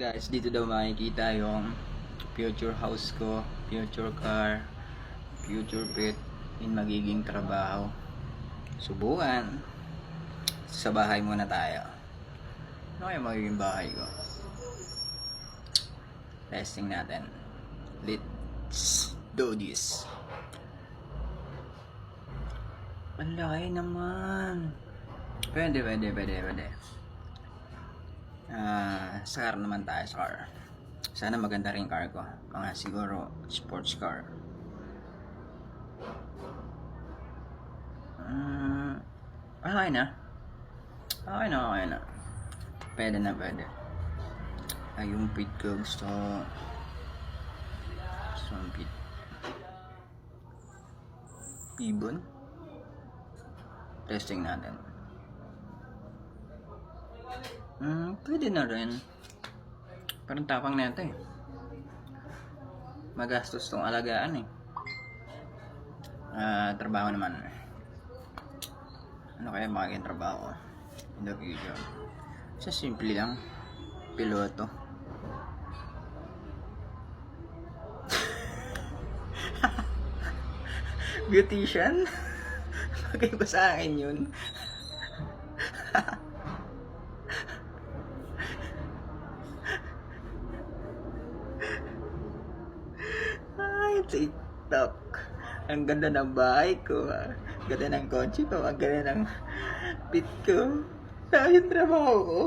Guys, dito daw makikita yung future house ko, future car, future pet in magiging trabaho. Subukan. Sa bahay muna tayo. Ano kaya magiging bahay ko? Testing natin. Let's do this. Ang laki naman. Pwede. Sa car naman tayo, sa car. Sana maganda rin car ko. Mga siguro sports car. Okay na. Pwede na. Ay, yung pit ko gusto yung pit. Ibon. Testing natin. Pwede na rin. Parang tapang na ito eh. Magastos tong alagaan eh. Trabaho naman. Ano kaya magiging trabaho in the future? Sa simple lang. Piloto. Beautician? Bagay ba sa akin yun? Ay, TikTok. Ang ganda ng bahay ko. Ang ganda ng kotse ko. Ang ganda ng pit ko. Saan yung trabaho ko?